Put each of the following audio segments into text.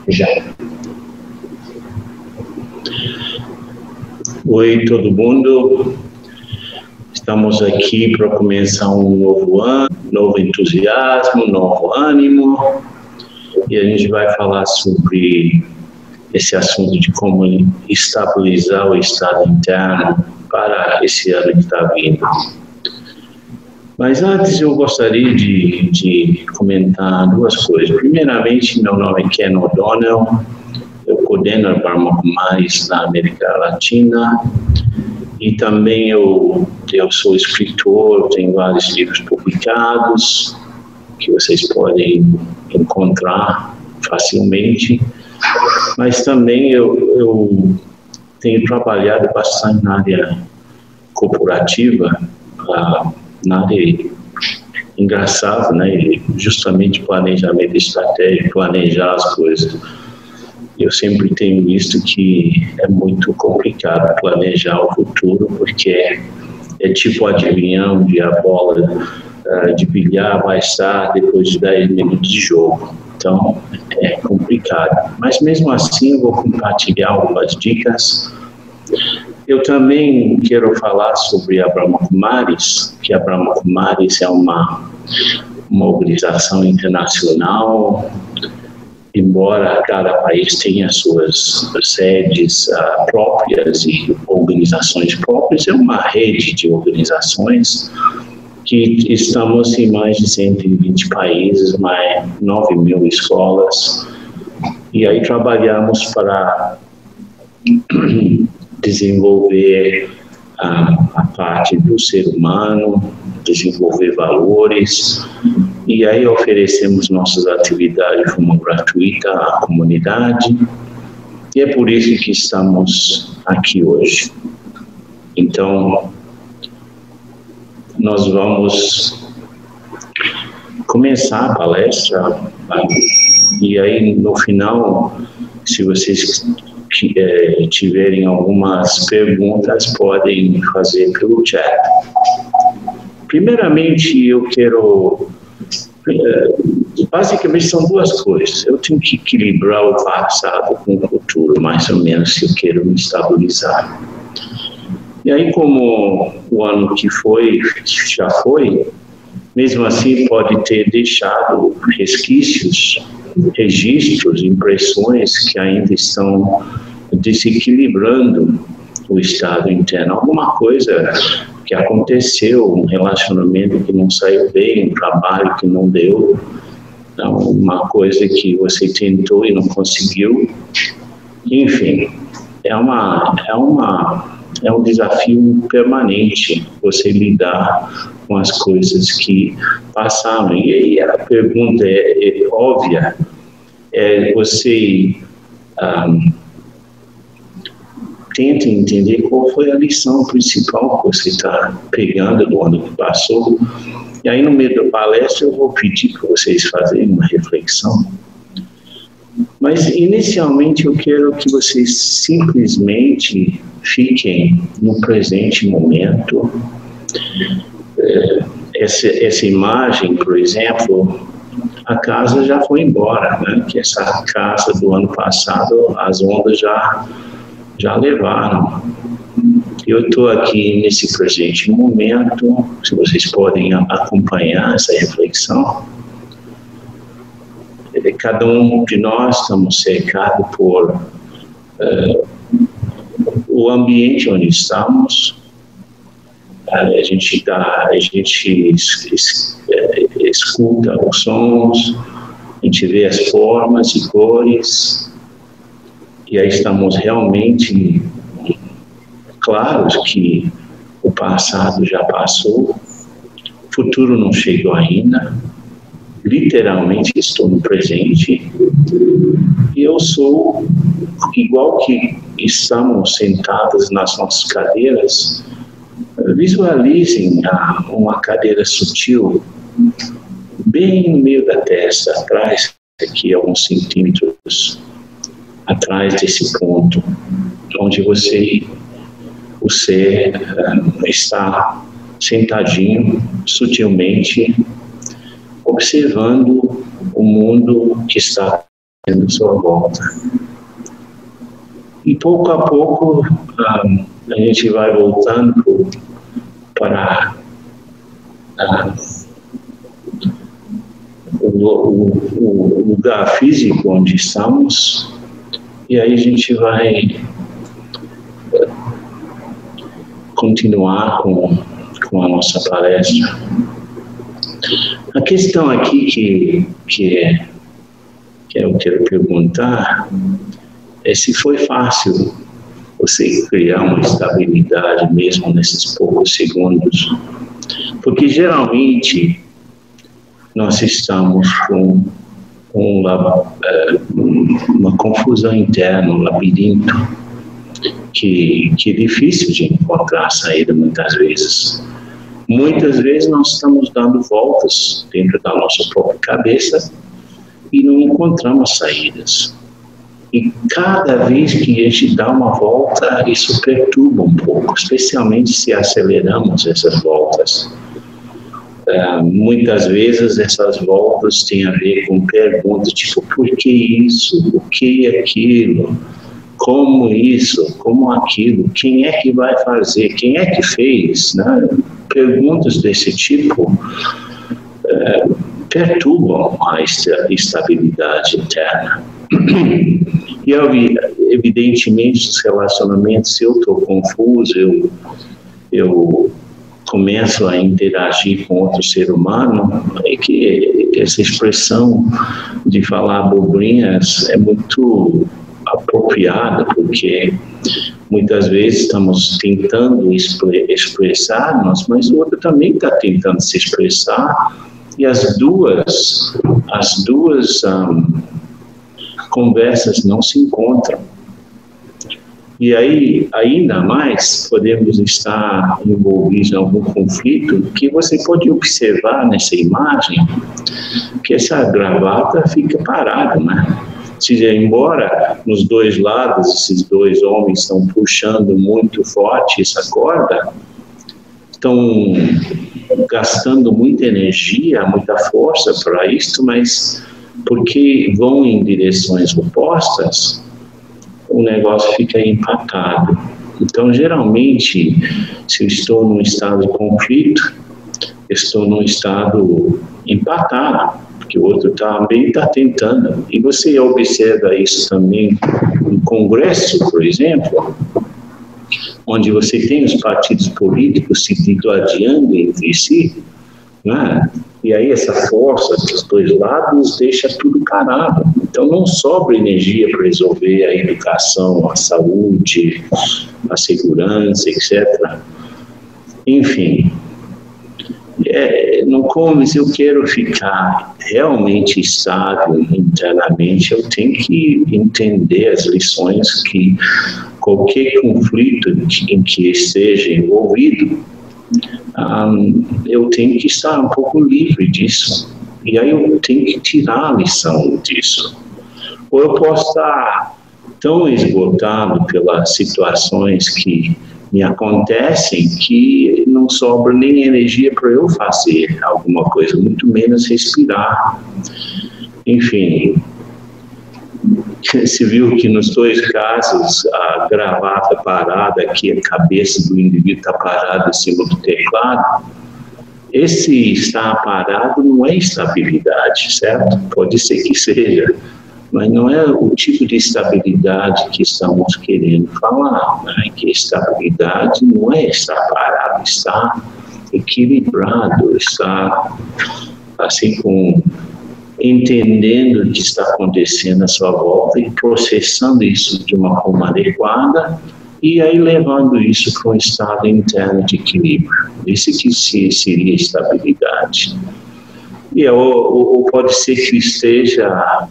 Já. Oi, todo mundo. Estamos aqui para começar um novo ano, novo entusiasmo, novo ânimo. E a gente vai falar sobre esse assunto de como estabilizar o estado interno para esse ano que está vindo. Mas antes eu gostaria de comentar duas coisas. Primeiramente, meu nome é Ken O'Donnell, eu coordeno a Brahma Kumaris na América Latina e também eu sou escritor, tenho vários livros publicados que vocês podem encontrar facilmente, mas também eu tenho trabalhado bastante na área corporativa, na área engraçada, né? Justamente planejamento estratégico, planejar as coisas. Eu sempre tenho visto que é muito complicado planejar o futuro, porque é tipo adivinhar onde a bola de bilhar vai estar depois de 10 minutos de jogo. Então, é complicado. Mas mesmo assim, eu vou compartilhar algumas dicas. Eu também quero falar sobre a Brahma Kumaris, que a Brahma Kumaris é uma organização internacional, embora cada país tenha suas sedes próprias e organizações próprias, é uma rede de organizações que estamos em mais de 120 países, mais 9 mil escolas, e aí trabalhamos para desenvolver a parte do ser humano, desenvolver valores, e aí oferecemos nossas atividades de forma gratuita à comunidade, e é por isso que estamos aqui hoje. Então, nós vamos começar a palestra, e aí no final, se vocês tiverem algumas perguntas, podem fazer pelo chat. Primeiramente, eu quero... basicamente, são duas coisas. Eu tenho que equilibrar o passado com o futuro, mais ou menos, se eu quero me estabilizar. E aí, como o ano que foi, já foi, mesmo assim pode ter deixado resquícios, registros, impressões que ainda estão desequilibrando o estado interno. Alguma coisa que aconteceu, um relacionamento que não saiu bem, um trabalho que não deu, uma coisa que você tentou e não conseguiu. Enfim, é um desafio permanente você lidar com as coisas que passaram. E aí a pergunta é óbvia, você tenta entender qual foi a lição principal que você está pegando do ano que passou. E aí no meio da palestra eu vou pedir para vocês fazerem uma reflexão. Mas inicialmente eu quero que vocês simplesmente fiquem no presente momento. Essa imagem, por exemplo, a casa já foi embora, né? Que essa casa do ano passado, as ondas já levaram. Eu estou aqui nesse presente momento, se vocês podem acompanhar essa reflexão. Cada um de nós estamos cercados por o ambiente onde estamos. A gente escuta os sons, a gente vê as formas e cores, e aí estamos realmente claros que o passado já passou, o futuro não chegou ainda. Literalmente estou no presente, e eu sou igual que estamos sentados nas nossas cadeiras. Visualizem uma cadeira sutil bem no meio da testa, atrás, aqui alguns centímetros atrás desse ponto, onde o ser está sentadinho, sutilmente, observando o mundo que está à sua volta. E pouco a pouco a gente vai voltando para o lugar físico onde estamos, e aí a gente vai continuar com a nossa palestra. A questão aqui que eu quero perguntar é se foi fácil você criar uma estabilidade mesmo nesses poucos segundos. Porque geralmente nós estamos com uma confusão interna, um labirinto, que é difícil de encontrar a saída muitas vezes. Muitas vezes nós estamos dando voltas dentro da nossa própria cabeça e não encontramos saídas. E cada vez que a gente dá uma volta, isso perturba um pouco, especialmente se aceleramos essas voltas. Muitas vezes essas voltas têm a ver com perguntas tipo, por que isso? O que é aquilo? Como isso? Como aquilo? Quem é que vai fazer? Quem é que fez? Né? Perguntas desse tipo perturbam a estabilidade interna. E evidentemente os relacionamentos, se eu estou confuso, eu começo a interagir com outro ser humano, é que essa expressão de falar abobrinhas é muito apropriada, porque muitas vezes estamos tentando expressar-nos, mas o outro também está tentando se expressar, e as duas conversas não se encontram. E aí, ainda mais, podemos estar envolvidos em algum conflito que você pode observar nessa imagem que essa gravata fica parada, né? Embora nos dois lados esses dois homens estão puxando muito forte essa corda, estão gastando muita energia, muita força para isso, mas porque vão em direções opostas, o negócio fica empatado. Então, geralmente, se eu estou num estado de conflito, estou num estado empatado, porque o outro também está tentando. E você observa isso também no Congresso, por exemplo, onde você tem os partidos políticos se digladiando entre si, né? E aí essa força dos dois lados deixa tudo parado. Então não sobra energia para resolver a educação, a saúde, a segurança, etc. Enfim, no Comes eu quero ficar realmente estável internamente, eu tenho que entender as lições que qualquer conflito em que esteja envolvido, eu tenho que estar um pouco livre disso. E aí eu tenho que tirar a lição disso. Ou eu posso estar tão esgotado pelas situações que me acontecem que não sobra nem energia para eu fazer alguma coisa, muito menos respirar. Enfim, você viu que nos dois casos a gravata parada aqui, a cabeça do indivíduo está parada em cima do teclado. Esse estar parado não é estabilidade, certo? Pode ser que seja, mas não é o tipo de estabilidade que estamos querendo falar, né? Que estabilidade não é estar parado, estar equilibrado, estar assim entendendo o que está acontecendo à sua volta e processando isso de uma forma adequada e aí levando isso para um estado interno de equilíbrio. Isso que seria estabilidade. Ou pode ser que esteja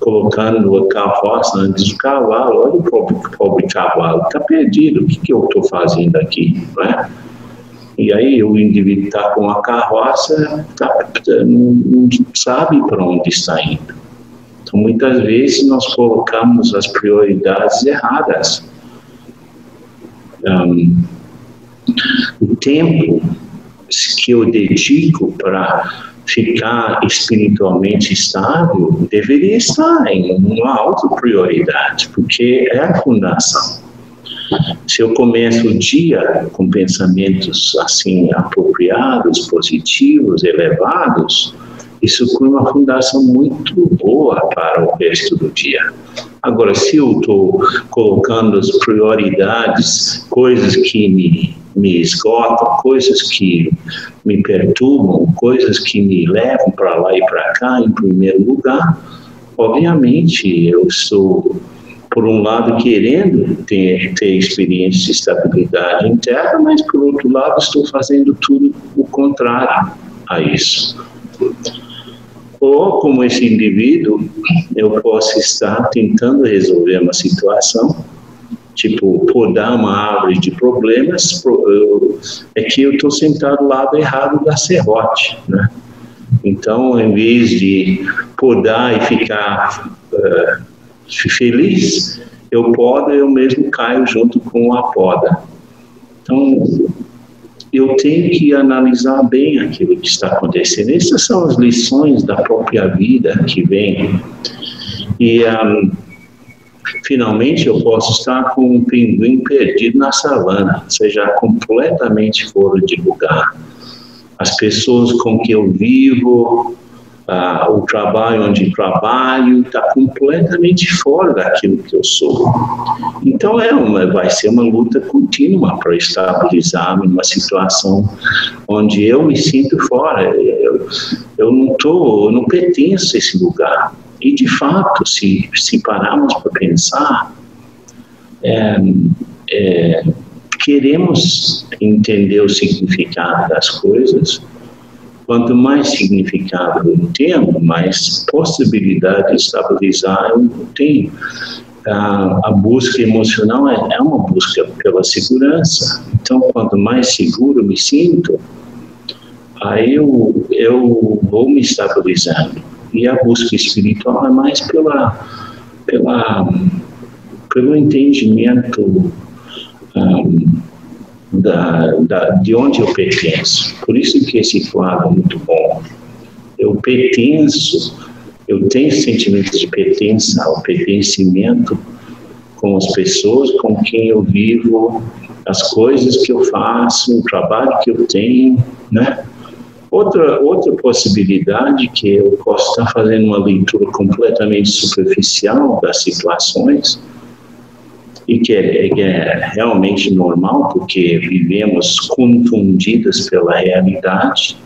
colocando a carroça antes do cavalo. Olha o pobre cavalo, está perdido, o que eu estou fazendo aqui, não é? E aí o indivíduo está com a carroça, não sabe para onde está indo. Então muitas vezes nós colocamos as prioridades erradas. O tempo que eu dedico para ficar espiritualmente estável deveria estar em uma alta prioridade, porque é a fundação. Se eu começo o dia com pensamentos assim apropriados, positivos, elevados, isso foi uma fundação muito boa para o resto do dia. Agora, se eu estou colocando as prioridades, coisas que me esgotam, coisas que me perturbam, coisas que me levam para lá e para cá, em primeiro lugar, obviamente eu estou, por um lado, querendo ter experiência de estabilidade interna, mas, por outro lado, estou fazendo tudo o contrário a isso. Ou, como esse indivíduo, eu posso estar tentando resolver uma situação, tipo, podar uma árvore de problemas, é que eu estou sentado do lado errado da serrote, né? Então, em vez de podar e ficar feliz, eu podo e eu mesmo caio junto com a poda. Então, eu tenho que analisar bem aquilo que está acontecendo. Essas são as lições da própria vida que vem. E, finalmente, eu posso estar com um pinguim perdido na savana, seja completamente fora de lugar. As pessoas com que eu vivo, o trabalho onde trabalho, está completamente fora daquilo que eu sou. Então, vai ser uma luta contínua para estabilizar-me numa situação onde eu me sinto fora. Eu não pertenço a esse lugar. E, de fato, se pararmos para pensar, queremos entender o significado das coisas. Quanto mais significado eu entendo, mais possibilidade de estabilizar eu tenho. A busca emocional é uma busca pela segurança. Então, quanto mais seguro eu me sinto, aí eu vou me estabilizando. E a busca espiritual é mais pelo entendimento de onde eu pertenço. Por isso que esse quadro é muito bom. Eu pertenço, eu tenho sentimento de pertença, o pertencimento com as pessoas com quem eu vivo, as coisas que eu faço, o trabalho que eu tenho, né? Outra possibilidade que eu posso estar fazendo uma leitura completamente superficial das situações, e que é realmente normal, porque vivemos confundidos pela realidade,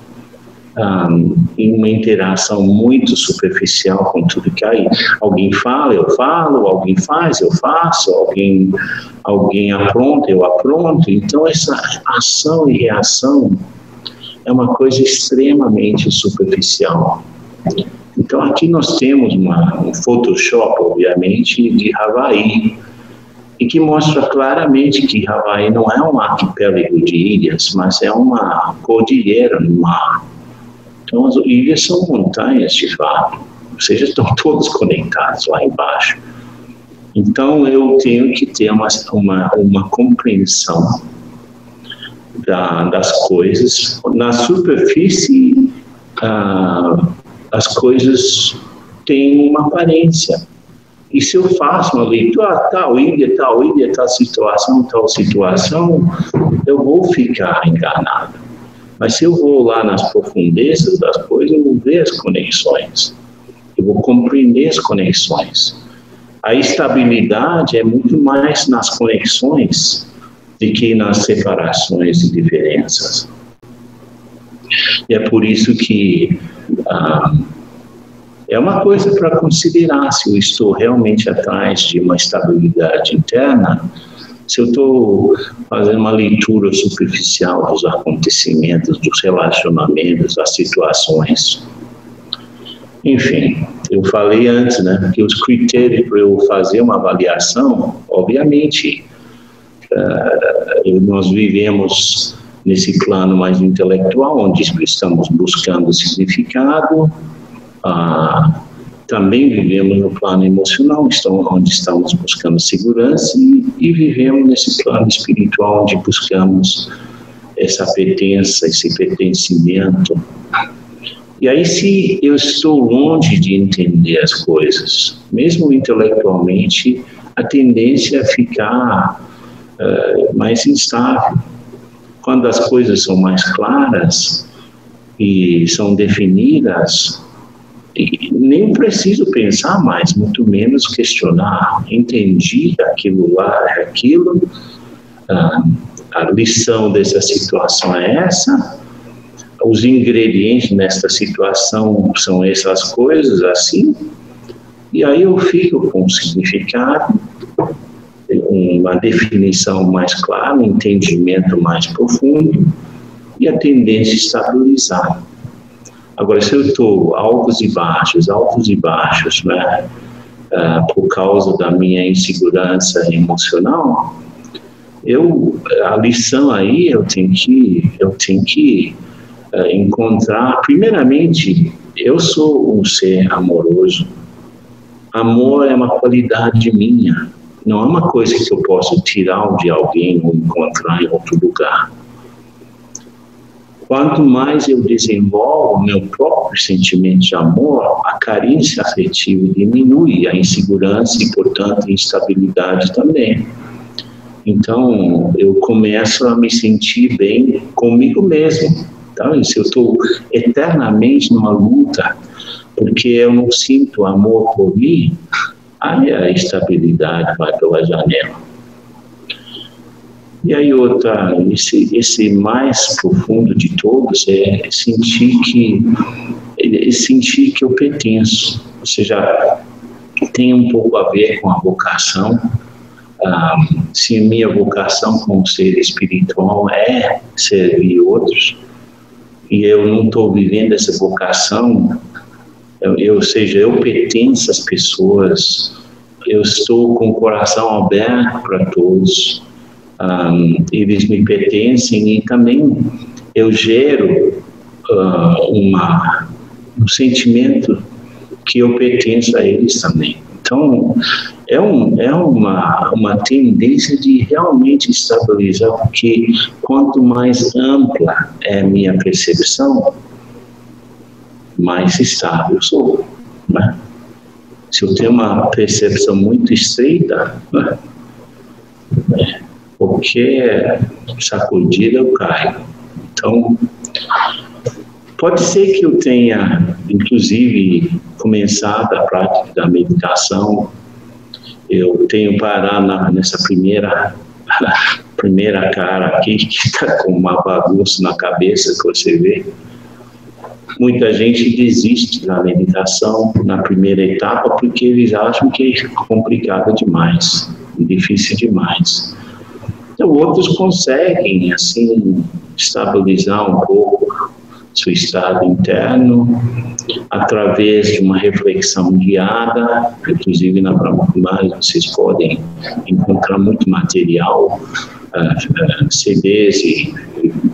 em uma interação muito superficial com tudo que aí. Alguém fala, eu falo, alguém faz, eu faço, alguém apronta, eu apronto. Então, essa ação e reação é uma coisa extremamente superficial. Então, aqui nós temos um Photoshop, obviamente, de Havaí, e que mostra claramente que Havaí não é um arquipélago de ilhas, mas é uma cordilheira no mar. Então, as ilhas são montanhas, de fato, ou seja, estão todos conectados lá embaixo. Então, eu tenho que ter uma compreensão das coisas. Na superfície, as coisas têm uma aparência. E se eu faço uma leitura, tal ilha, tal situação, eu vou ficar enganado. Mas se eu vou lá nas profundezas das coisas, eu vou ver as conexões. Eu vou compreender as conexões. A estabilidade é muito mais nas conexões do que nas separações e diferenças. E é por isso que é uma coisa para considerar se eu estou realmente atrás de uma estabilidade interna, se eu estou fazendo uma leitura superficial dos acontecimentos, dos relacionamentos, das situações. Enfim, eu falei antes, né, que os critérios para eu fazer uma avaliação, obviamente, nós vivemos nesse plano mais intelectual, onde estamos buscando significado, também vivemos no plano emocional, onde estamos buscando segurança, e vivemos nesse plano espiritual, onde buscamos essa pertença, esse pertencimento. E aí, se eu estou longe de entender as coisas, mesmo intelectualmente, a tendência é ficar mais instável. Quando as coisas são mais claras e são definidas, nem preciso pensar mais, muito menos questionar. Entendi que aquilo lá é aquilo, a lição dessa situação é essa, os ingredientes nesta situação são essas coisas, assim, e aí eu fico com um significado, uma definição mais clara, um entendimento mais profundo, e a tendência a estabilizar. Agora, se eu estou altos e baixos, né, por causa da minha insegurança emocional, a lição aí eu tenho que encontrar, primeiramente, eu sou um ser amoroso. Amor é uma qualidade minha, não é uma coisa que eu posso tirar de alguém ou encontrar em outro lugar. Quanto mais eu desenvolvo meu próprio sentimento de amor, a carência afetiva diminui, a insegurança e, portanto, a instabilidade também. Então, eu começo a me sentir bem comigo mesmo. Então, se eu estou eternamente numa luta, porque eu não sinto amor por mim, aí a estabilidade vai pela janela. E aí esse mais profundo de todos é sentir que eu pertenço. Ou seja, tem um pouco a ver com a vocação. Se a minha vocação como ser espiritual é servir outros, e eu não estou vivendo essa vocação, ou seja, eu pertenço às pessoas, eu estou com o coração aberto para todos, eles me pertencem, e também eu gero um sentimento que eu pertenço a eles também. Então, é uma tendência de realmente estabilizar, porque quanto mais ampla é a minha percepção, mais estável eu sou, né? Se eu tenho uma percepção muito estreita, né, qualquer sacudida eu caio. Então, pode ser que eu tenha, inclusive, começado a prática da meditação. Eu tenho parado nessa primeira cara aqui, que está com uma bagunça na cabeça, que você vê. Muita gente desiste da meditação na primeira etapa porque eles acham que é complicado demais, difícil demais. Então, outros conseguem, assim, estabilizar um pouco seu estado interno através de uma reflexão guiada. Inclusive na Brahmakumaris vocês podem encontrar muito material, CDs e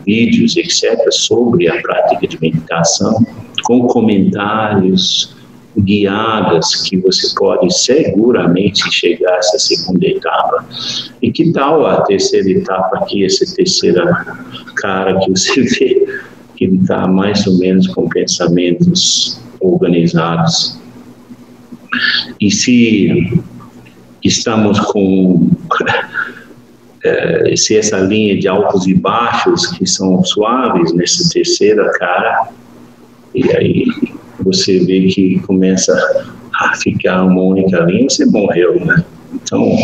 vídeos, etc., sobre a prática de meditação, com comentários guiadas, que você pode seguramente chegar a essa segunda etapa. E que tal a terceira etapa aqui, essa terceira cara que você vê, que ele está mais ou menos com pensamentos organizados. E se estamos com se essa linha de altos e baixos que são suaves nessa terceira cara, e aí você vê que começa a ficar uma única linha, você morreu, né? Então,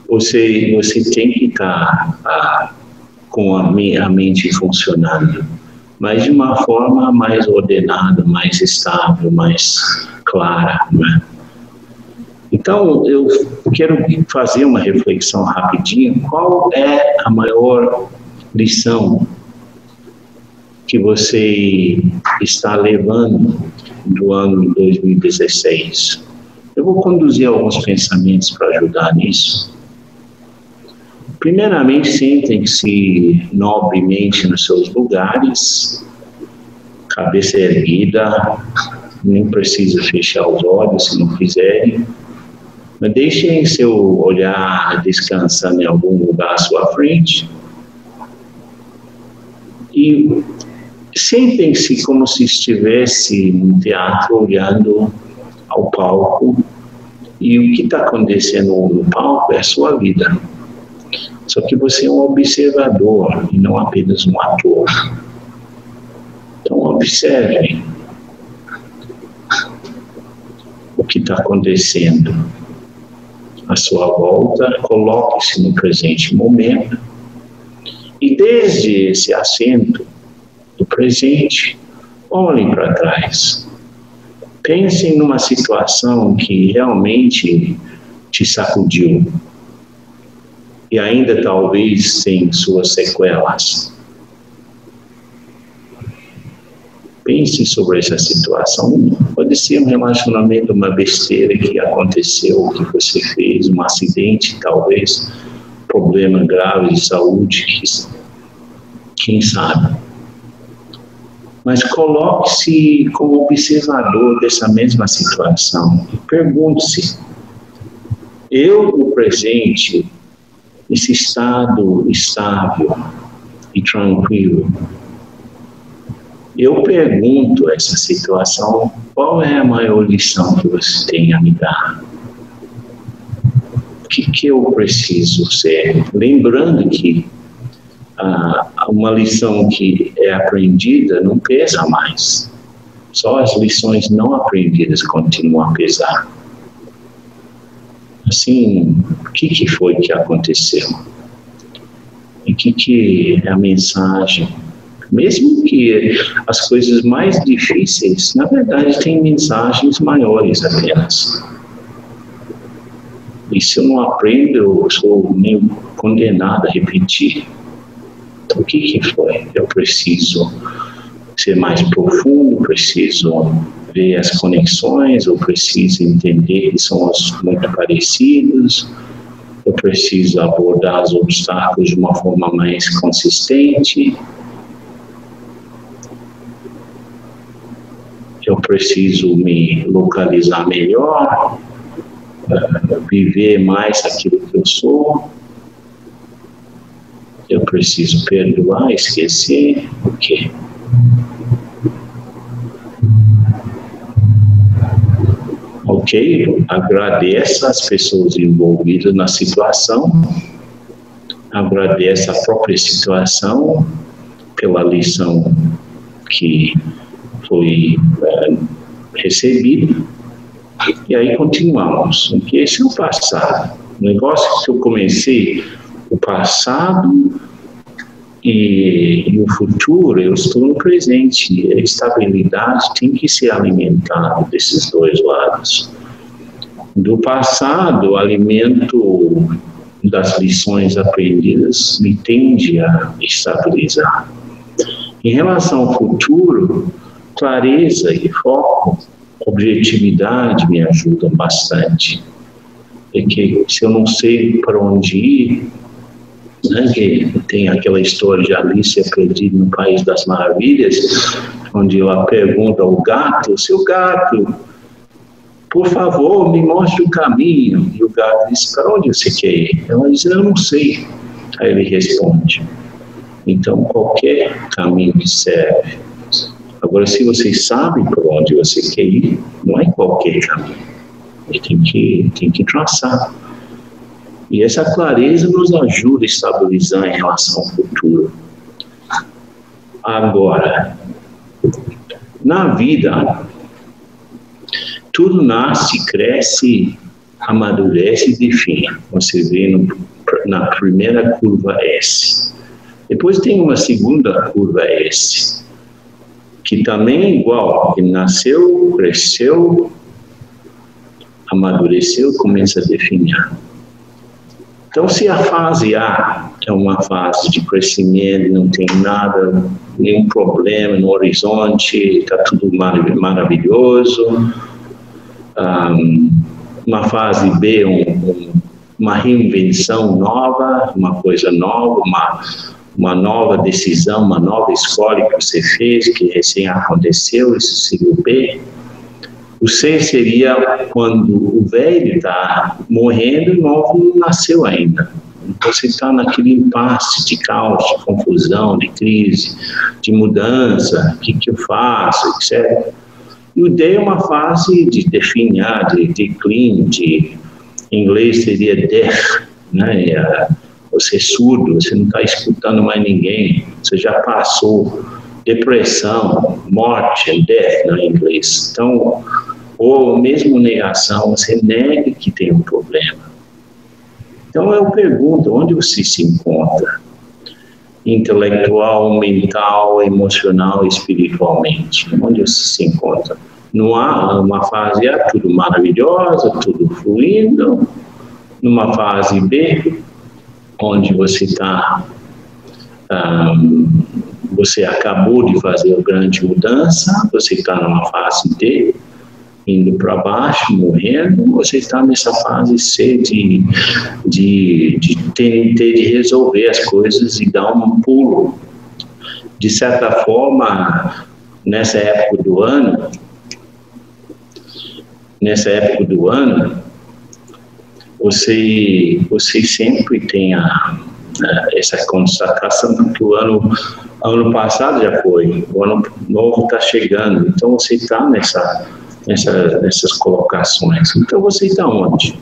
você tem que estar com a mente funcionando, mas de uma forma mais ordenada, mais estável, mais clara, né? Então, eu quero fazer uma reflexão rapidinho. Qual é a maior lição que você está levando do ano 2016? Eu vou conduzir alguns pensamentos para ajudar nisso. Primeiramente, sentem-se nobremente nos seus lugares, cabeça erguida, nem precisa fechar os olhos se não quiserem. Mas deixem seu olhar descansando em algum lugar à sua frente. E Sentem-se como se estivesse no teatro olhando ao palco, e o que está acontecendo no palco é a sua vida. Só que você é um observador e não apenas um ator. Então observe o que está acontecendo à sua volta, coloque-se no presente momento e desde esse assento do presente, olhem para trás. Pensem numa situação que realmente te sacudiu e ainda talvez tem suas sequelas. Pense sobre essa situação. Pode ser um relacionamento, uma besteira que aconteceu, que você fez, um acidente, talvez, problema grave de saúde, quem sabe. Mas coloque-se como observador dessa mesma situação e pergunte-se: eu no presente, nesse estado estável e tranquilo, eu pergunto a essa situação, qual é a maior lição que você tem a me dar? O que eu preciso ser? Lembrando que uma lição que é aprendida não pesa mais. Só as lições não aprendidas continuam a pesar. Assim, o que foi que aconteceu? E o que é a mensagem? Mesmo que as coisas mais difíceis, na verdade, têm mensagens maiores apenas. E se eu não aprendo, eu sou meio condenado a repetir. Então, o que foi? Eu preciso ser mais profundo, preciso ver as conexões, eu preciso entender que somos muito parecidos, eu preciso abordar os obstáculos de uma forma mais consistente, eu preciso me localizar melhor, viver mais aquilo que eu sou. Eu preciso perdoar, esquecer o quê? Ok, agradeça as pessoas envolvidas na situação, agradeça a própria situação pela lição que foi recebida, e aí continuamos, porque esse é o passado. O negócio que eu comecei, o passado e o futuro, eu estou no presente. A estabilidade tem que ser alimentada desses dois lados. Do passado, o alimento das lições aprendidas me tende a estabilizar. Em relação ao futuro, clareza e foco, objetividade me ajudam bastante. Porque se eu não sei para onde ir, né, que tem aquela história de Alice perdida no País das Maravilhas, onde ela pergunta ao gato: seu gato, por favor, me mostre o caminho. E o gato diz: para onde você quer ir? Ela diz: eu não sei. Aí ele responde: então qualquer caminho que serve. Agora, se você sabe para onde você quer ir, não é qualquer caminho. Tem que traçar. E essa clareza nos ajuda a estabilizar em relação ao futuro. Agora, na vida, tudo nasce, cresce, amadurece e define. Você vê na primeira curva S. Depois tem uma segunda curva S, que também é igual, que nasceu, cresceu, amadureceu, começa a definir. Então, se a fase A é uma fase de crescimento, não tem nada, nenhum problema no horizonte, está tudo maravilhoso, uma fase B, uma reinvenção nova, uma coisa nova, uma nova decisão, uma nova escolha que você fez, que recém aconteceu, isso seria o B. O C seria quando o velho está morrendo e o novo não nasceu ainda. você está naquele impasse de caos, de confusão, de crise, de mudança, o que eu faço, etc. E o D é uma fase de definhar, de declínio, em inglês seria death, né? Você é surdo, você não está escutando mais ninguém, você já passou depressão, morte, and death, no inglês. Então, ou mesmo negação, você nega que tem um problema. Então eu pergunto, onde você se encontra? Intelectual, mental, emocional, espiritualmente? Onde você se encontra? Não há uma fase A, tudo maravilhosa, tudo fluindo. Numa fase B, onde você está... você acabou de fazer uma grande mudança, você está numa fase D, indo para baixo, morrendo, você está nessa fase C de ter de resolver as coisas e dar um pulo. De certa forma, nessa época do ano, você sempre tem essa constatação que o ano passado já foi, o ano novo está chegando, então você está nessas colocações. Então você está onde?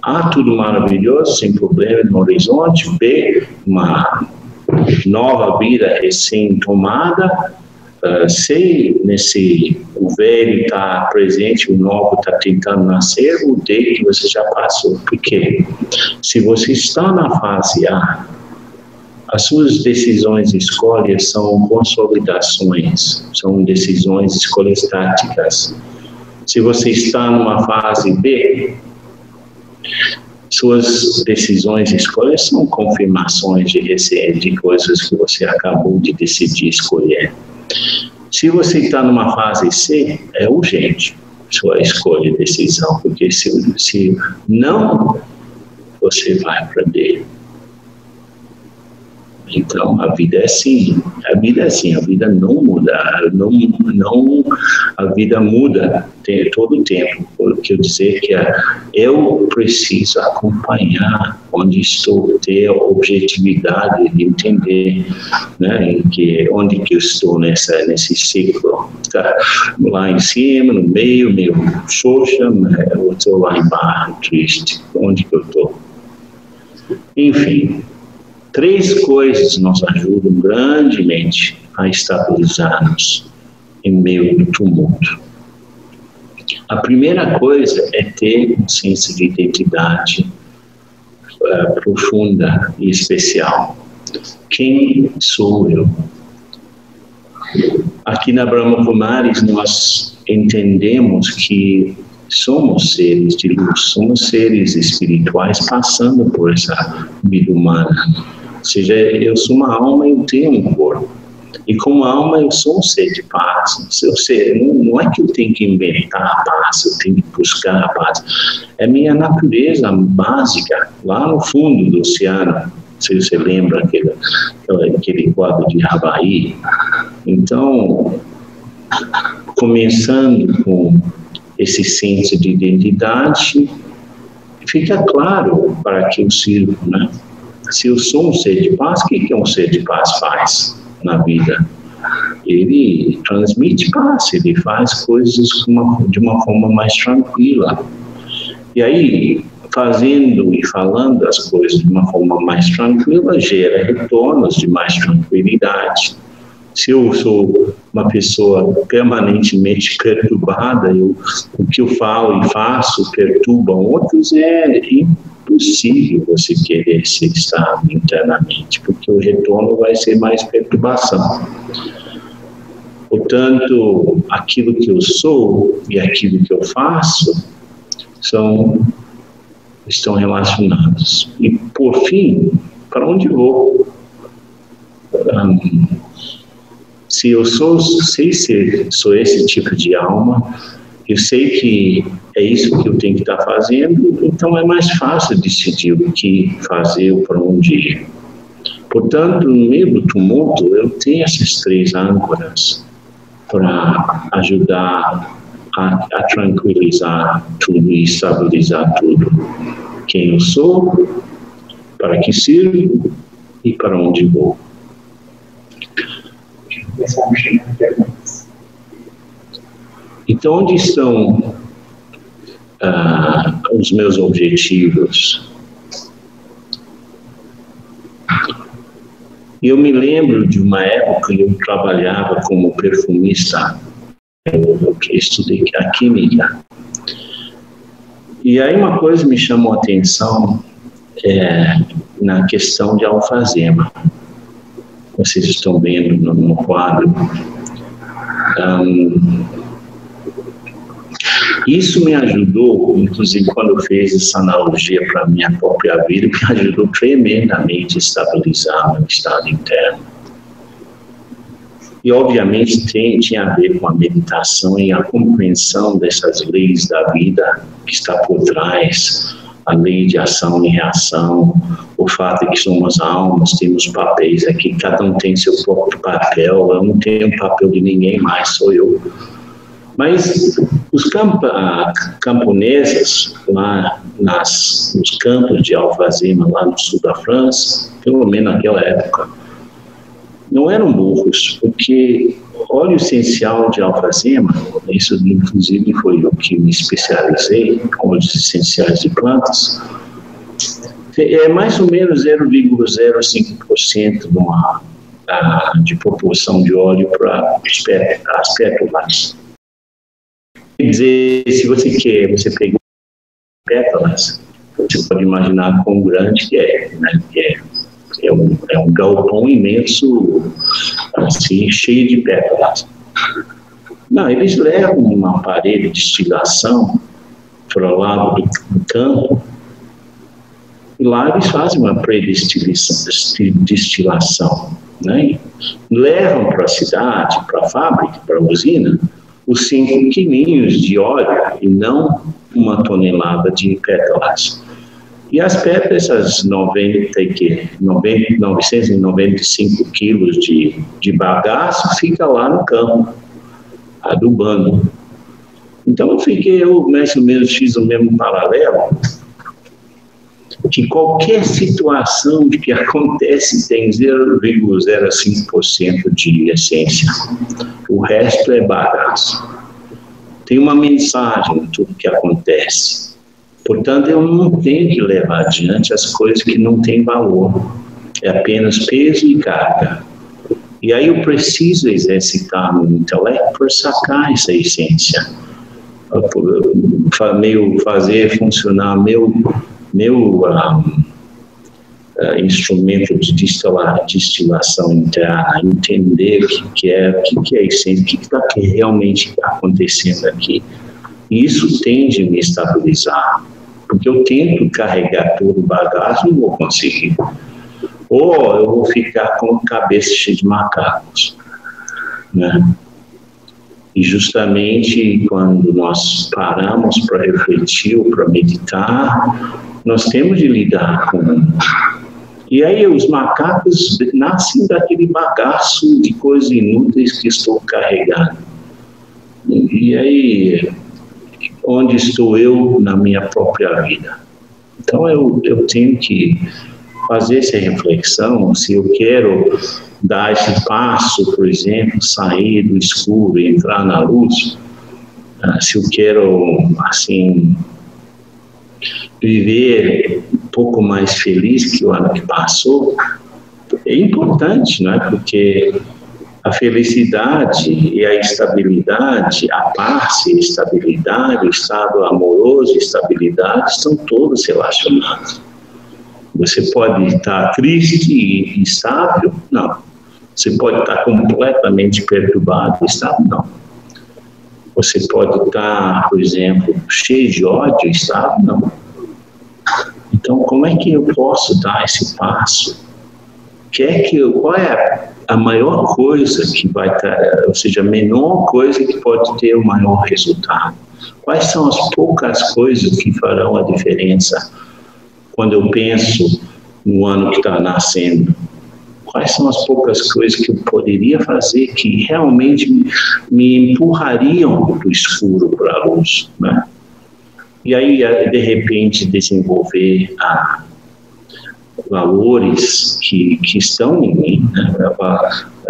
A, tudo maravilhoso, sem problema no horizonte. B, uma nova vida recém-tomada. C, o velho está presente, o novo está tentando nascer. O D, que você já passou. Por quê? Se você está na fase A, as suas decisões e escolhas são consolidações, são decisões, escolhas táticas. Se você está numa fase B, suas decisões e escolhas são confirmações de coisas que você acabou de decidir escolher. Se você está numa fase C, é urgente sua escolha e decisão, porque se não, você vai para D. Então, a vida é assim, a vida não muda, a vida muda todo o tempo, porque eu dizer que eu preciso acompanhar onde estou, ter a objetividade de entender, né, onde que eu estou nesse ciclo, tá lá em cima, no meio xoxa, eu estou lá embaixo, triste, onde que eu estou? Enfim, 3 coisas nos ajudam grandemente a estabilizar-nos em meio do tumulto. A primeira coisa é ter um senso de identidade profunda e especial. Quem sou eu? Aqui na Brahma Kumaris nós entendemos que somos seres de luz, somos seres espirituais passando por essa vida humana. Ou seja, eu sou uma alma e eu tenho um corpo. E como alma eu sou um ser de paz. Não é que eu tenho que inventar a paz, eu tenho que buscar a paz. É minha natureza básica, lá no fundo do oceano. Se você lembra aquele quadro de Havaí. Então, começando com esse senso de identidade, fica claro para que eu sirvo, né? Se eu sou um ser de paz, o que um ser de paz faz na vida? Ele transmite paz, ele faz coisas de uma forma mais tranquila. E aí, fazendo e falando as coisas de uma forma mais tranquila, gera retornos de mais tranquilidade. Se eu sou uma pessoa permanentemente perturbada, o que eu falo e faço perturbam outros, é impossível você querer ser estável internamente, porque o retorno vai ser mais perturbação. Portanto, aquilo que eu sou e aquilo que eu faço estão relacionados. E, por fim, para onde vou? Se eu sou esse tipo de alma, eu sei que é isso que eu tenho que estar fazendo, então é mais fácil decidir o que fazer ou para onde ir. Portanto, no meio do tumulto, eu tenho essas 3 âncoras para ajudar a tranquilizar tudo e estabilizar tudo. Quem eu sou, para que sirvo e para onde vou. Então, onde estão os meus objetivos? Eu me lembro de uma época que eu trabalhava como perfumista, eu estudei a química. E aí uma coisa me chamou a atenção na questão de alfazema. Vocês estão vendo no quadro. Isso me ajudou, inclusive quando eu fiz essa analogia para a minha própria vida, me ajudou tremendamente a estabilizar meu estado interno. E obviamente tinha a ver com a meditação e a compreensão dessas leis da vida que está por trás, a lei de ação e reação, o fato de que somos almas, temos papéis aqui, cada um tem seu próprio papel, eu não tenho papel de ninguém mais, sou eu. Mas os camponeses lá nos campos de alfazema, lá no sul da França, pelo menos naquela época, não eram burros, porque óleo essencial de alfazema, isso inclusive foi o que me especializei, óleos essenciais de plantas, é mais ou menos 0,05% de proporção de óleo para as pétalas. Quer dizer, se você pegou pétalas, você pode imaginar quão grande que é, né? É um galpão imenso, assim, cheio de pétalas. Não, eles levam um aparelho de destilação para o lado do campo, e lá eles fazem uma pré-destilação, né? Levam para a cidade, para a fábrica, para a usina, os 5 quilinhos de óleo e não 1 tonelada de pétalas. E as pétalas, essas 995 quilos de bagaço, fica lá no campo, adubando. Então eu mais ou menos fiz o mesmo paralelo, que qualquer situação que acontece tem 0,05% de essência. O resto é bagaço. Tem uma mensagem em tudo que acontece. Portanto, eu não tenho que levar adiante as coisas que não têm valor. É apenas peso e carga. E aí eu preciso exercitar meu intelecto para sacar essa essência. Fazer funcionar meu instrumento de destilação interna, entender o que é a essência, o que está realmente acontecendo aqui. E isso tende a me estabilizar, porque eu tento carregar todo o bagaço e não vou conseguir. Ou eu vou ficar com a cabeça cheia de macacos, né? E justamente quando nós paramos para refletir ou para meditar, nós temos de lidar com... E aí os macacos nascem daquele bagaço de coisas inúteis que estou carregando. E aí, onde estou eu na minha própria vida? Então eu tenho que fazer essa reflexão, se eu quero dar esse passo, por exemplo, sair do escuro e entrar na luz, se eu quero, assim, viver um pouco mais feliz que o ano que passou, é importante, não é? Porque a felicidade e a estabilidade, a paz e a estabilidade, o estado amoroso e estabilidade estão todos relacionados. Você pode estar triste e instável? Não. Você pode estar completamente perturbado e instável? Não. Você pode estar, por exemplo, cheio de ódio e instável? Não. Então, como é que eu posso dar esse passo? Qual é a maior coisa que vai estar, ou seja, a menor coisa que pode ter o maior resultado? Quais são as poucas coisas que farão a diferença quando eu penso no ano que está nascendo? Quais são as poucas coisas que eu poderia fazer que realmente me empurrariam do escuro para a luz, né? E aí, de repente, desenvolver valores que estão em mim, né?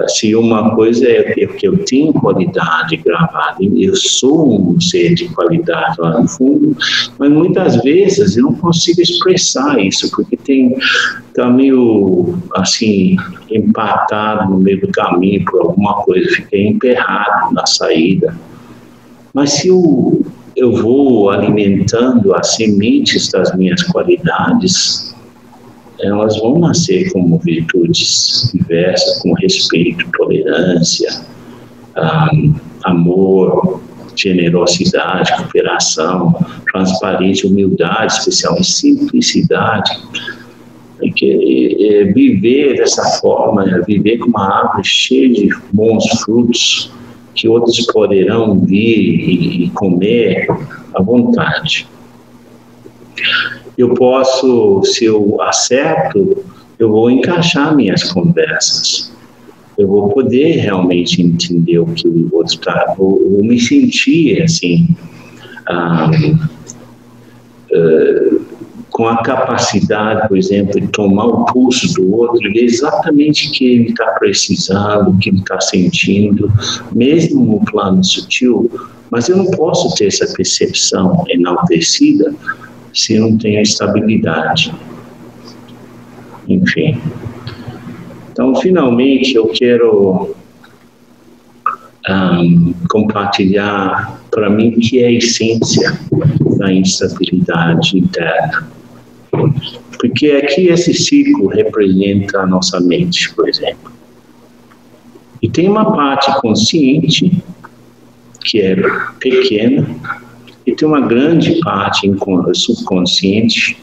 Se uma coisa é que eu tenho qualidade gravada, eu sou um ser de qualidade lá no fundo, mas muitas vezes eu não consigo expressar isso, porque está meio, assim, empatado no meio do caminho por alguma coisa, fiquei emperrado na saída. Mas se eu vou alimentando as sementes das minhas qualidades, elas vão nascer como virtudes diversas, como respeito, tolerância, amor, generosidade, cooperação, transparência, humildade, especialmente simplicidade. Viver dessa forma, viver com uma árvore cheia de bons frutos, que outros poderão vir e comer à vontade. Eu posso, se eu acerto, eu vou encaixar minhas conversas. Eu vou poder realmente entender o que o outro está. Vou me sentir, assim, com a capacidade, por exemplo, de tomar o pulso do outro e ver exatamente o que ele está precisando, o que ele está sentindo, mesmo no plano sutil. Mas eu não posso ter essa percepção enaltecida se não tem a estabilidade. Enfim. Então, finalmente, eu quero compartilhar para mim que é a essência da instabilidade interna. Porque aqui esse ciclo representa a nossa mente, por exemplo. E tem uma parte consciente, que é pequena, e tem uma grande parte subconsciente,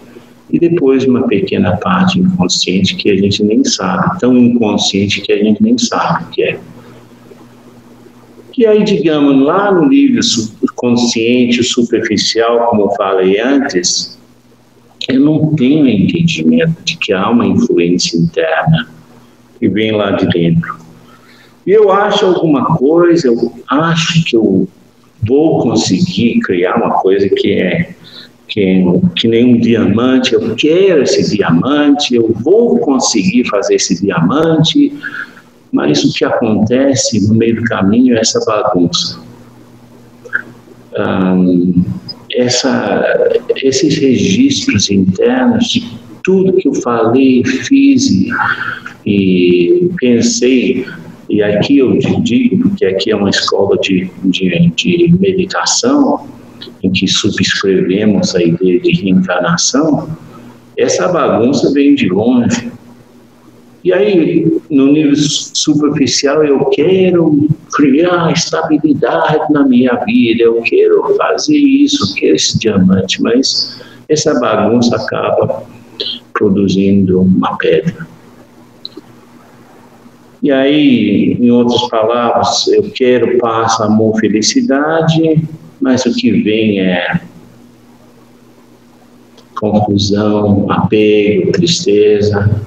e depois uma pequena parte inconsciente que a gente nem sabe, tão inconsciente que a gente nem sabe o que é. E aí, digamos, lá no nível consciente, superficial, como eu falei antes, eu não tenho entendimento de que há uma influência interna que vem lá de dentro. E eu acho alguma coisa, eu acho que eu vou conseguir criar uma coisa que nem um diamante, eu quero esse diamante, eu vou conseguir fazer esse diamante, mas o que acontece no meio do caminho é essa bagunça. Esses registros internos de tudo que eu falei, fiz e pensei, e aqui eu digo, porque aqui é uma escola de meditação, em que subscrevemos a ideia de reencarnação, essa bagunça vem de longe. E aí, no nível superficial, eu quero criar estabilidade na minha vida, eu quero fazer isso, eu quero esse diamante, mas essa bagunça acaba produzindo uma pedra. E aí, em outras palavras, eu quero paz, amor, felicidade, mas o que vem é confusão, apego, tristeza.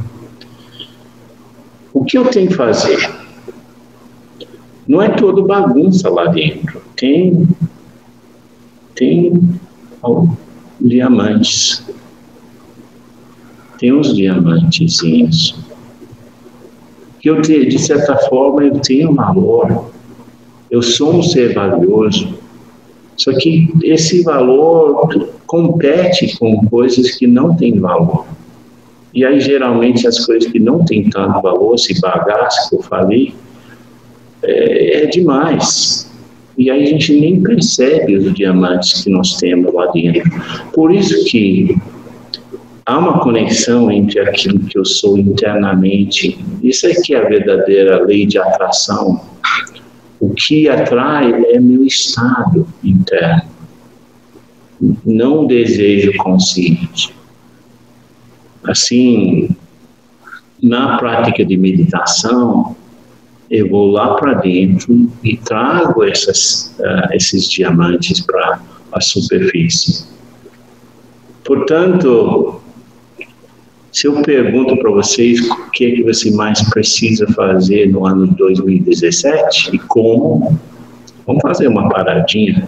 O que eu tenho que fazer? Não é tudo bagunça lá dentro. Tem diamantes. Tem uns diamantezinhos. De certa forma, eu tenho valor. Eu sou um ser valioso. Só que esse valor compete com coisas que não têm valor. E aí, geralmente, as coisas que não têm tanto valor, esse bagaço que eu falei, é demais. E aí a gente nem percebe os diamantes que nós temos lá dentro. Por isso que há uma conexão entre aquilo que eu sou internamente. Isso aqui é a verdadeira lei de atração. O que atrai é meu estado interno, não o desejo consciente. Assim, na prática de meditação, eu vou lá para dentro e trago esses diamantes para a superfície. Portanto, se eu pergunto para vocês o que você mais precisa fazer no ano de 2017 e como, vamos fazer uma paradinha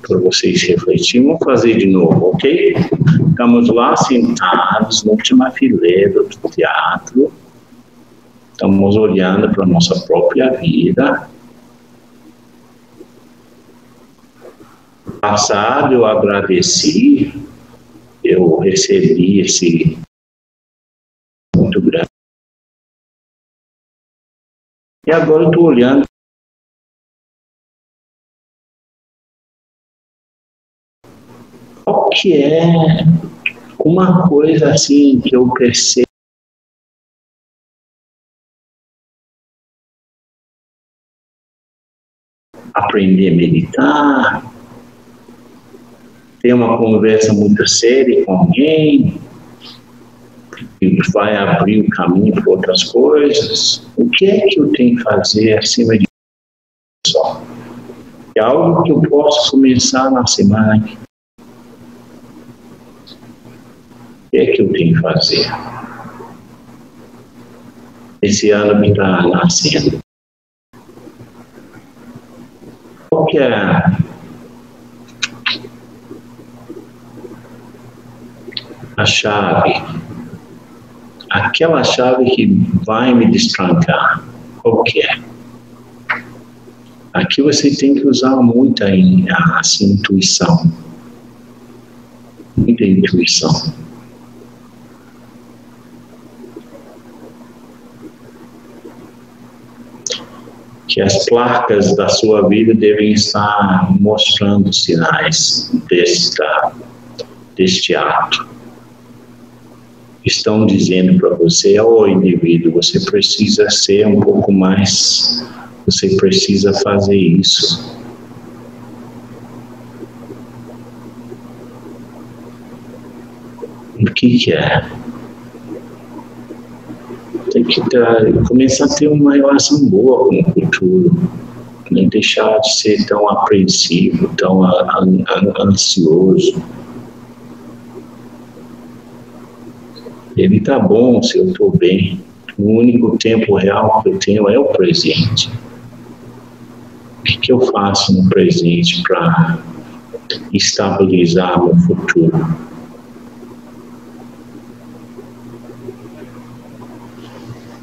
para vocês refletirem. Vamos fazer de novo, ok? Estamos lá sentados na última fileira do teatro. Estamos olhando para a nossa própria vida. No passado eu agradeci, eu recebi esse muito grande. E agora eu estou olhando. Qual que é uma coisa assim que eu percebo? Aprender a meditar, ter uma conversa muito séria com alguém, que vai abrir o caminho para outras coisas. O que é que eu tenho que fazer acima de só? É algo que eu posso começar na semana. O que é que eu tenho que fazer? Esse ano me está nascendo. Qual que é a chave? Aquela chave que vai me destrancar. Qual que é? Aqui você tem que usar muito a intuição. Muita intuição. Que as placas da sua vida devem estar mostrando sinais deste ato. Estão dizendo para você, indivíduo, você precisa ser um pouco mais, você precisa fazer isso. O que é? Tem que começar a ter uma relação boa com o futuro, não deixar de ser tão apreensivo, tão ansioso. Ele está bom se eu estou bem. O único tempo real que eu tenho é o presente. O que eu faço no presente para estabilizar meu futuro?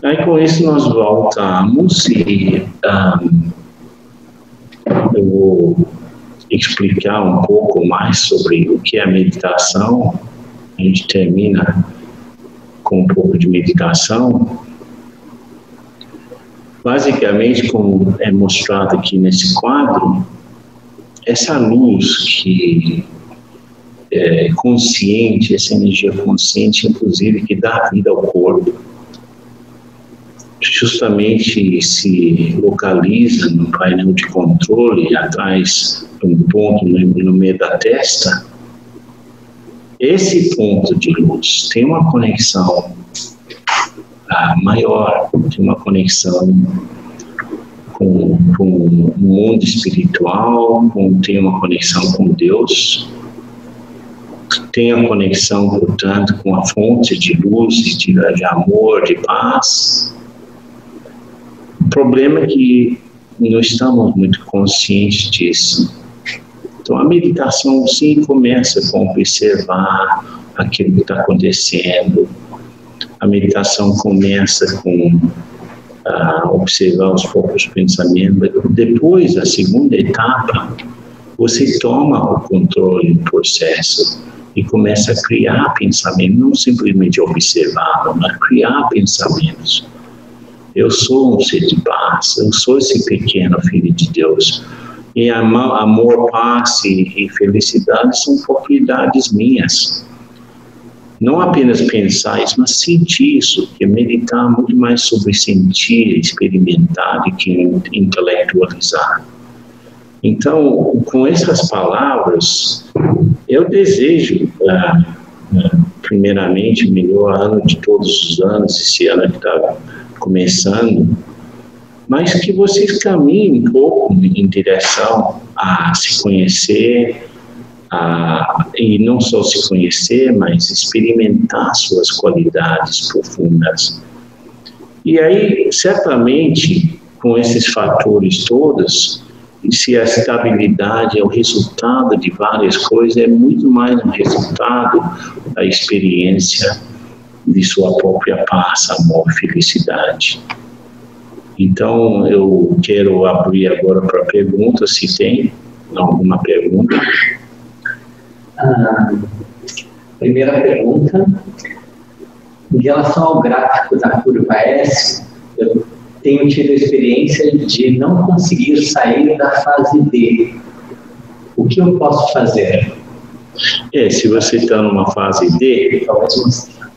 Aí com isso nós voltamos e eu vou explicar um pouco mais sobre o que é meditação. A gente termina com um pouco de meditação. Basicamente, como é mostrado aqui nesse quadro, essa luz que é consciente, essa energia consciente, inclusive, que dá vida ao corpo, justamente se localiza no painel de controle, atrás de um ponto no meio da testa. Esse ponto de luz tem uma conexão maior, tem uma conexão com o mundo espiritual, tem uma conexão com Deus, tem a conexão, portanto, com a fonte de luz, de amor, de paz. O problema é que não estamos muito conscientes disso. Então, a meditação, sim, começa com observar aquilo que está acontecendo. A meditação começa com observar os próprios pensamentos. Depois, a segunda etapa, você toma o controle do processo e começa a criar pensamentos, não simplesmente observar, mas criar pensamentos. Eu sou um ser de paz, eu sou esse pequeno filho de Deus. E amor, paz e felicidade são propriedades minhas. Não apenas pensar isso, mas sentir isso, porque meditar é muito mais sobre sentir, experimentar do que intelectualizar. Então, com essas palavras, eu desejo, primeiramente, o melhor ano de todos os anos, esse ano que está começando, mas que vocês caminhem um pouco em direção a se conhecer, e não só se conhecer, mas experimentar suas qualidades profundas. E aí, certamente, com esses fatores todos, E se a estabilidade é o resultado de várias coisas, é muito mais um resultado da experiência de sua própria paz, amor, felicidade. Então, eu quero abrir agora para perguntas, se tem alguma pergunta. Primeira pergunta, em relação ao gráfico da curva S, eu tenho tido a experiência de não conseguir sair da fase D. O que eu posso fazer? Se você está numa fase D, Talvez mostrar.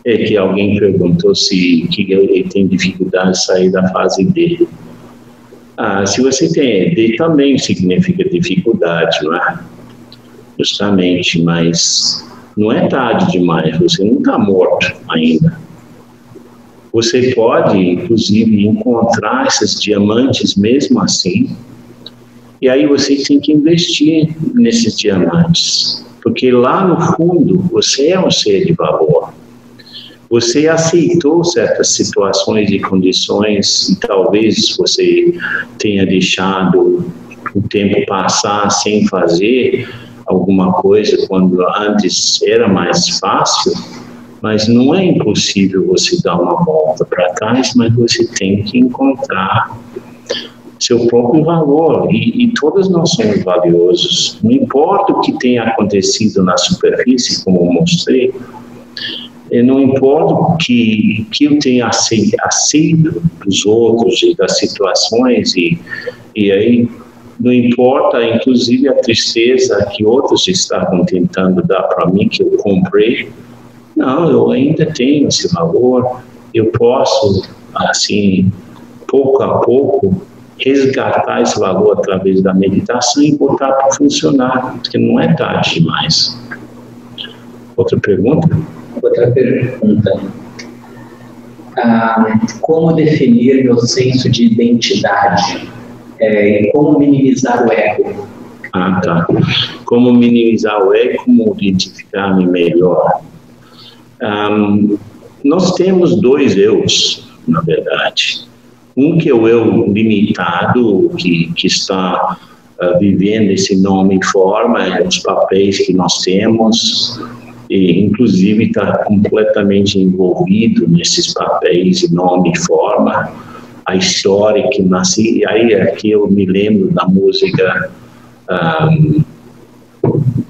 é que alguém perguntou se que ele tem dificuldade de sair da fase D. Se você tem D, também significa dificuldade, não é? Justamente, mas não é tarde demais, você não está morto ainda. Você pode, inclusive, encontrar esses diamantes mesmo assim, e aí você tem que investir nesses diamantes, porque lá no fundo você é um ser de valor. Você aceitou certas situações e condições e talvez você tenha deixado o tempo passar sem fazer alguma coisa quando antes era mais fácil, mas não é impossível você dar uma volta para trás, mas você tem que encontrar seu próprio valor e todos nós somos valiosos. Não importa o que tenha acontecido na superfície, como eu mostrei, não importa o que eu tenha aceito dos outros e das situações e aí não importa, inclusive, a tristeza que outros estavam tentando dar para mim, que eu comprei. Não, eu ainda tenho esse valor. Eu posso, assim, pouco a pouco, resgatar esse valor através da meditação e botar para funcionar, porque não é tarde demais. Outra pergunta? Outra pergunta. Como definir meu senso de identidade? E como minimizar o ego? Tá. Como minimizar o ego, como identificar-me melhor? Nós temos dois eus, na verdade. Um que é o eu limitado, que está vivendo esse nome e forma, os papéis que nós temos, e inclusive está completamente envolvido nesses papéis de nome e forma, a história que nasci. E aí aqui eu me lembro da música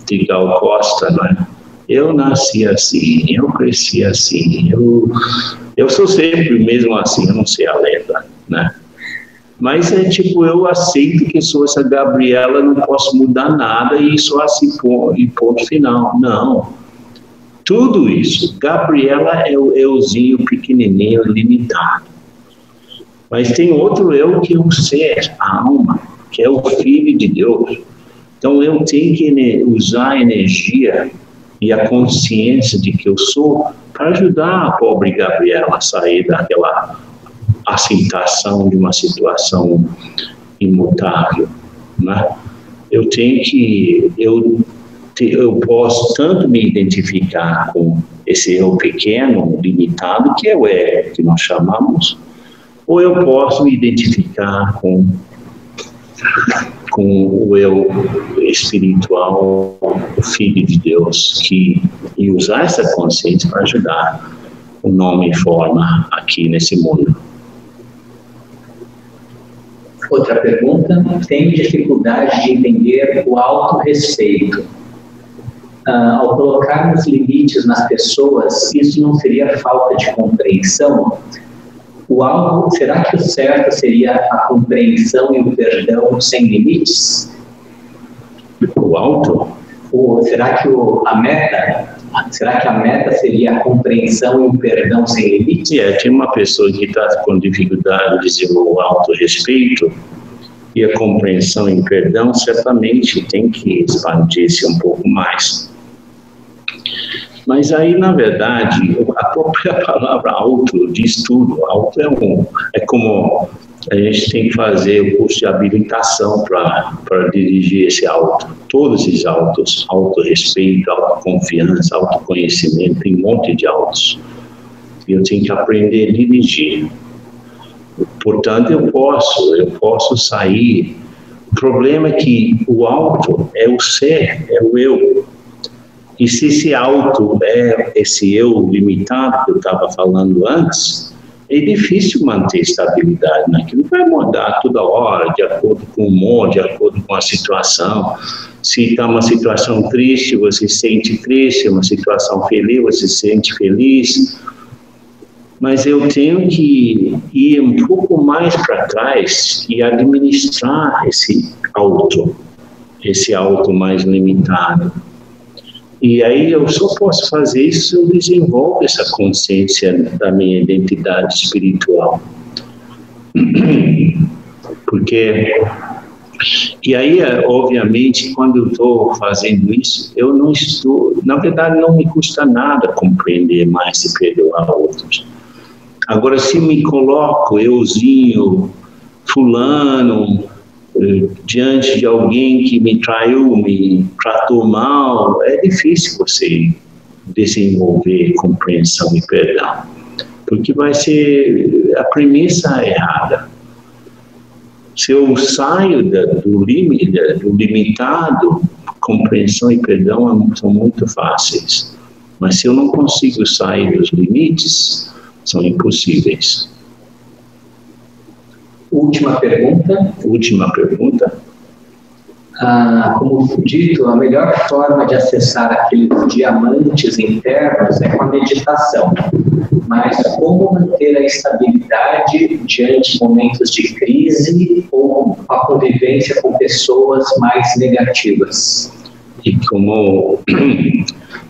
de Gal Costa, né? Eu nasci assim, eu cresci assim, eu sou sempre mesmo assim, eu não sei a letra, né? Mas é tipo, eu aceito que sou essa Gabriela, não posso mudar nada e só assim e ponto final. Não. Tudo isso, Gabriela é o euzinho pequenininho, limitado. Mas tem outro eu que é o ser, a alma, que é o Filho de Deus. Então eu tenho que usar a energia e a consciência de que eu sou para ajudar a pobre Gabriela a sair daquela aceitação de uma situação imutável, né? Eu posso tanto me identificar com esse eu pequeno, limitado, que é o ego que nós chamamos, ou eu posso me identificar com o eu espiritual, o Filho de Deus, e usar essa consciência para ajudar o nome e forma aqui nesse mundo. Outra pergunta, tenho dificuldade de entender o autorrespeito. Ao colocarmos limites nas pessoas, isso não seria falta de compreensão? Será que o certo seria a compreensão e o perdão sem limites? O alto? Ou será que a meta seria a compreensão e o perdão sem limites? Tem uma pessoa que está com dificuldade de desenvolver o autorrespeito e a compreensão e o perdão, certamente tem que expandir-se um pouco mais. Mas aí, na verdade, a própria palavra auto diz tudo. Auto é como a gente tem que fazer o curso de habilitação para dirigir esse auto. Todos esses autos, autorrespeito, autoconfiança, autoconhecimento, tem um monte de autos. E eu tenho que aprender a dirigir. Portanto, eu posso sair O problema é que o auto é o ser, é o eu. E se esse auto é esse eu limitado que eu estava falando antes, é difícil manter estabilidade naquilo. Vai mudar toda hora, de acordo com o humor, de acordo com a situação. Se está uma situação triste, você se sente triste, uma situação feliz, você se sente feliz. Mas eu tenho que ir um pouco mais para trás e administrar esse auto mais limitado. E aí eu só posso fazer isso se eu desenvolvo essa consciência da minha identidade espiritual. Porque... E aí, obviamente, quando eu estou fazendo isso, eu não estou... Na verdade, não me custa nada compreender mais e perdoar outros. Agora, se me coloco, euzinho, fulano, diante de alguém que me traiu, me tratou mal, é difícil você desenvolver compreensão e perdão. Porque vai ser a premissa errada. Se eu saio do limitado, compreensão e perdão são muito fáceis. Mas se eu não consigo sair dos limites, são impossíveis. Última pergunta. Como dito, a melhor forma de acessar aqueles diamantes internos é com a meditação. Mas como manter a estabilidade diante de momentos de crise ou a convivência com pessoas mais negativas? E como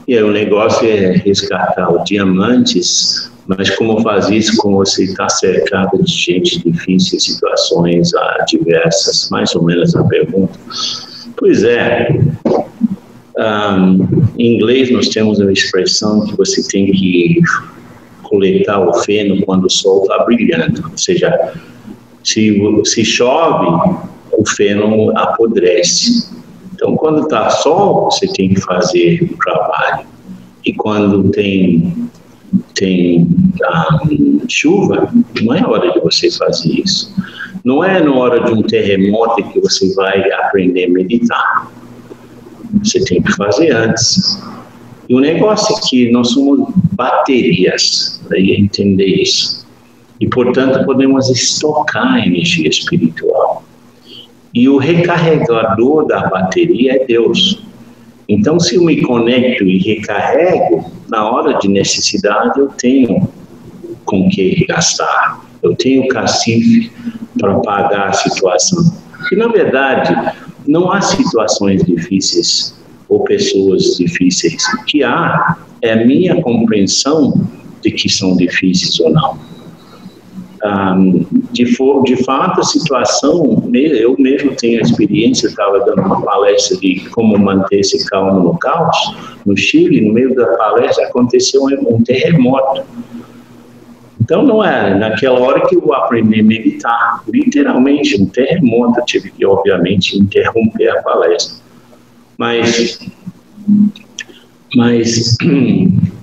o negócio é resgatar os diamantes, mas como fazer isso quando você está cercado de gente difícil, situações adversas? Mais ou menos a pergunta. Pois é, em inglês nós temos uma expressão que você tem que coletar o feno quando o sol está brilhando. Ou seja, se chove, o feno apodrece. Então, quando está sol, você tem que fazer o trabalho. E quando tem chuva, não é hora de você fazer isso. Não é na hora de um terremoto que você vai aprender a meditar. Você tem que fazer antes. E o negócio é que nós somos baterias, daí entender isso. E, portanto, podemos estocar energia espiritual. E o recarregador da bateria é Deus. Então, se eu me conecto e recarrego, na hora de necessidade eu tenho com que gastar. Eu tenho cacife para pagar a situação. E, na verdade, não há situações difíceis ou pessoas difíceis. O que há é a minha compreensão de que são difíceis ou não. De fato, a situação, eu mesmo tenho a experiência, eu estava dando uma palestra de como manter-se calmo no caos, no Chile, no meio da palestra aconteceu um terremoto. Então, não é naquela hora que eu aprendi a meditar, literalmente um terremoto, eu tive que, obviamente, interromper a palestra. Mas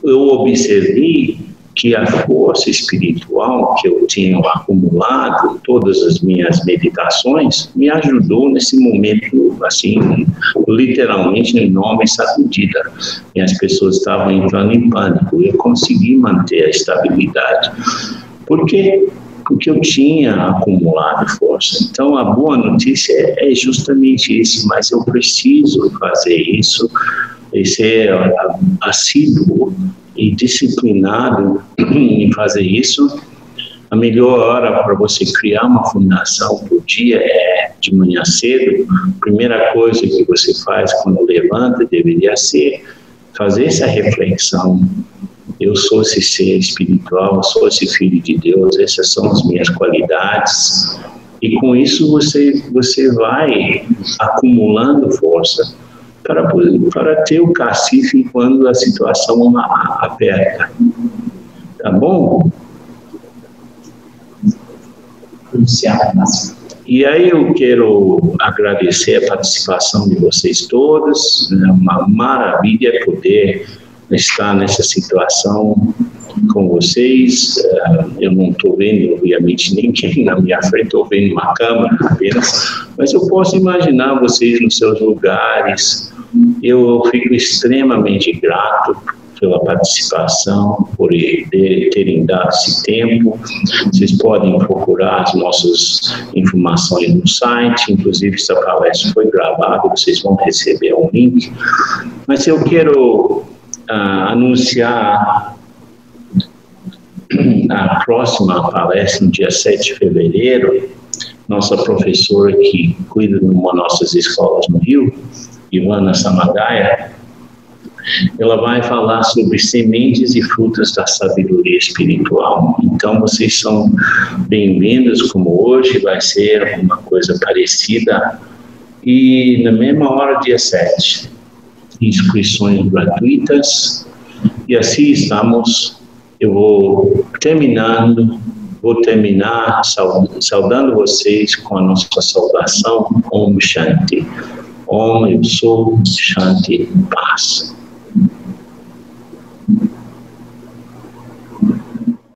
eu observei que a força espiritual que eu tinha acumulado, todas as minhas meditações, me ajudou nesse momento, assim, literalmente, uma enorme sacudida. E as pessoas estavam entrando em pânico. Eu consegui manter a estabilidade. Por quê? Porque eu tinha acumulado força. Então, a boa notícia é justamente isso, mas eu preciso fazer isso, e ser assíduo e disciplinado em fazer isso. A melhor hora para você criar uma fundação por dia é de manhã cedo. A primeira coisa que você faz quando levanta deveria ser fazer essa reflexão. Eu sou esse ser espiritual, eu sou esse filho de Deus, essas são as minhas qualidades. E com isso você vai acumulando força para ter o cacife quando a situação aperta. Tá bom? E aí eu quero agradecer a participação de vocês todos. É uma maravilha poder estar nessa situação com vocês. Eu não estou vendo, obviamente, ninguém na minha frente, estou vendo uma câmera apenas, mas eu posso imaginar vocês nos seus lugares. Eu fico extremamente grato pela participação, por terem dado esse tempo. Vocês podem procurar as nossas informações no site, inclusive essa palestra foi gravada, vocês vão receber um link. Mas eu quero anunciar a próxima palestra, no dia 7 de fevereiro, nossa professora que cuida de uma das nossas escolas no Rio, Ivana Samagaia, ela vai falar sobre sementes e frutas da sabedoria espiritual. Então, vocês são bem-vindos, como hoje vai ser uma coisa parecida. E na mesma hora, dia 7, inscrições gratuitas. E assim estamos. Eu vou terminar saudando vocês com a nossa saudação Om Shanti. Om, eu sou Shanti, paz.